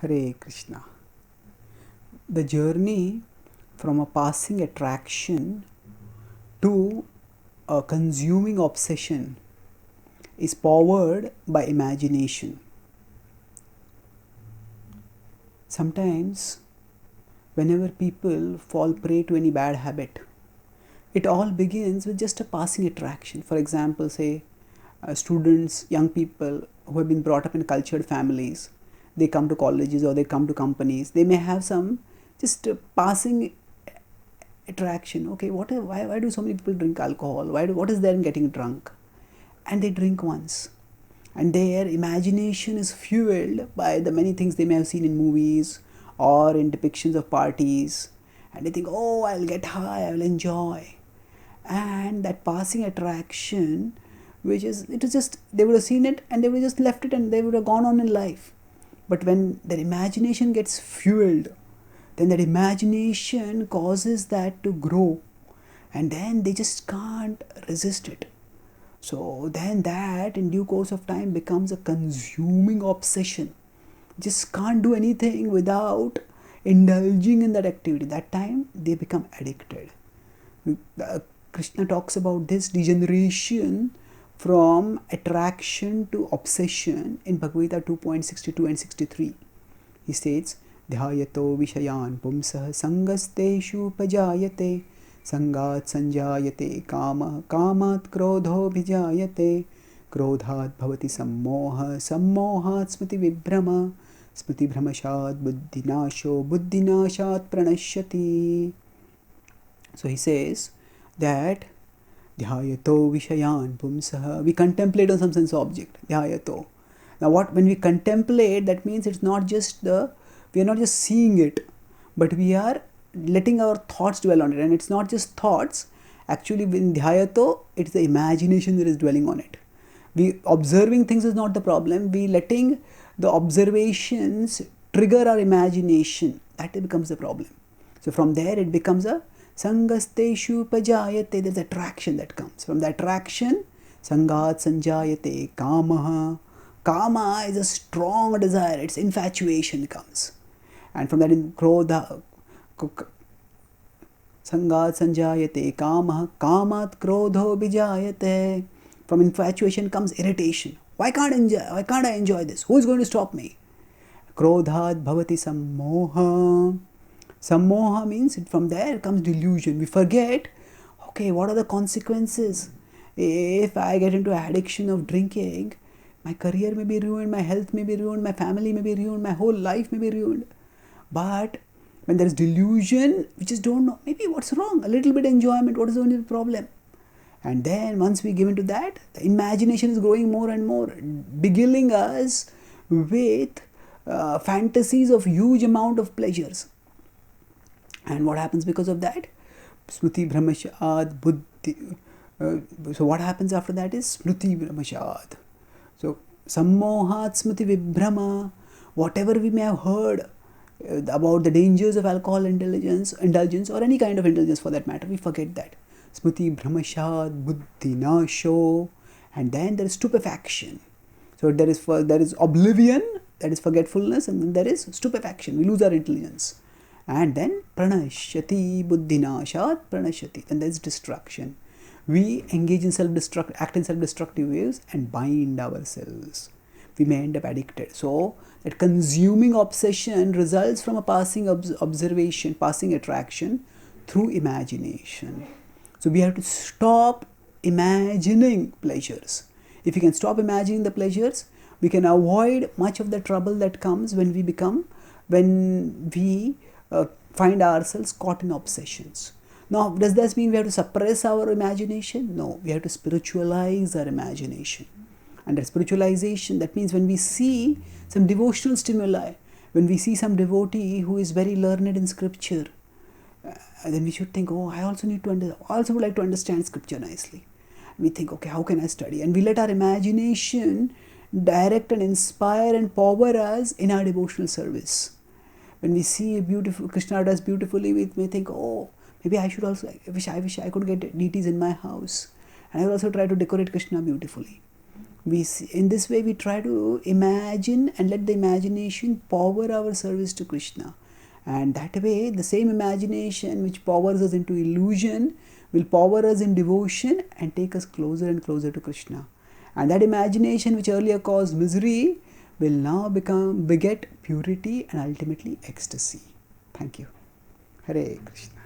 Hare Krishna. The journey from a passing attraction to a consuming obsession is powered by imagination. Sometimes, whenever people fall prey to any bad habit, it all begins with just a passing attraction. For example, say students, young people who have been brought up in cultured families, they come to colleges or they come to companies, they may have some just passing attraction. Okay, why do so many people drink alcohol? What is there in getting drunk? And they drink once. And their imagination is fueled by the many things they may have seen in movies or in depictions of parties. And they think, oh, I'll get high, I will enjoy. And that passing attraction, it was just, they would have seen it and they would have just left it and they would have gone on in life. But when their imagination gets fueled, then that imagination causes that to grow, and then they just can't resist it. So then that in due course of time becomes a consuming obsession. Just can't do anything without indulging in that activity. That time they become addicted. Krishna talks about this degeneration from attraction to obsession in Bhagavad Gita 2.62 and 63. He states, Dhyayato vishayan pumsah sangasteshu pajayate sangat sanjayate kama kamat krodho vijayate krodhat bhavati sammoha sammohat smriti vibhrama smriti bhramashad buddhinasho buddhinashat pranashyati. So he says that Dhyayato vishayan pumsah, we contemplate on some sense object. Dhyayato. Now when we contemplate, that means it's not just we are not just seeing it, but we are letting our thoughts dwell on it. And it's not just thoughts. Actually, in Dhyayato, it's the imagination that is dwelling on it. We observing things is not the problem. We letting the observations trigger our imagination. That becomes the problem. So from there, it becomes a Sangasteshu pajayate. There's attraction that comes. From the attraction, Sangat sanjayate kamaha. Kama is a strong desire. Its infatuation comes. And from that in krodha, Sangat sanjayate kamaha. Kamat krodho bijayate. From infatuation comes irritation. Why can't I enjoy this? Who is going to stop me? Krodhat bhavati sammoha. Sammoha means from there comes delusion. We forget, okay, what are the consequences? If I get into addiction of drinking, my career may be ruined, my health may be ruined, my family may be ruined, my whole life may be ruined. But when there is delusion, we just don't know, maybe what's wrong? A little bit enjoyment, what is the only problem? And then once we give into that, the imagination is growing more and more, beguiling us with fantasies of huge amount of pleasures. And what happens because of that? Smriti Brahmashad Buddhi. So what happens after that is Smriti Brahmashad. So Sammohat Smriti Vibhrama. Whatever we may have heard about the dangers of alcohol indulgence or any kind of indulgence for that matter, we forget that. Smriti Brahmashad Buddhi Nasho. And then there is stupefaction. So there is oblivion, that is forgetfulness, and then there is stupefaction. We lose our intelligence. And then pranashyati buddhinashat pranashyati. Then there is destruction. We engage in act in self-destructive ways and bind ourselves. We may end up addicted. So that consuming obsession results from a passing observation, passing attraction through imagination. So we have to stop imagining pleasures. If we can stop imagining the pleasures, we can avoid much of the trouble that comes when we find ourselves caught in obsessions. Now, does this mean we have to suppress our imagination? No, we have to spiritualize our imagination. And that spiritualization, that means when we see some devotional stimuli, when we see some devotee who is very learned in scripture, then we should think, oh, I also would like to understand scripture nicely. We think, okay, how can I study? And we let our imagination direct and inspire and power us in our devotional service. When we see a beautiful Krishna does beautifully, we may think, oh, maybe I should also, I wish I could get deities in my house. And I will also try to decorate Krishna beautifully. We see, in this way we try to imagine and let the imagination power our service to Krishna, and that way the same imagination which powers us into illusion will power us in devotion and take us closer and closer to Krishna. And that imagination which earlier caused misery will now beget purity and ultimately ecstasy. Thank you. Hare Krishna.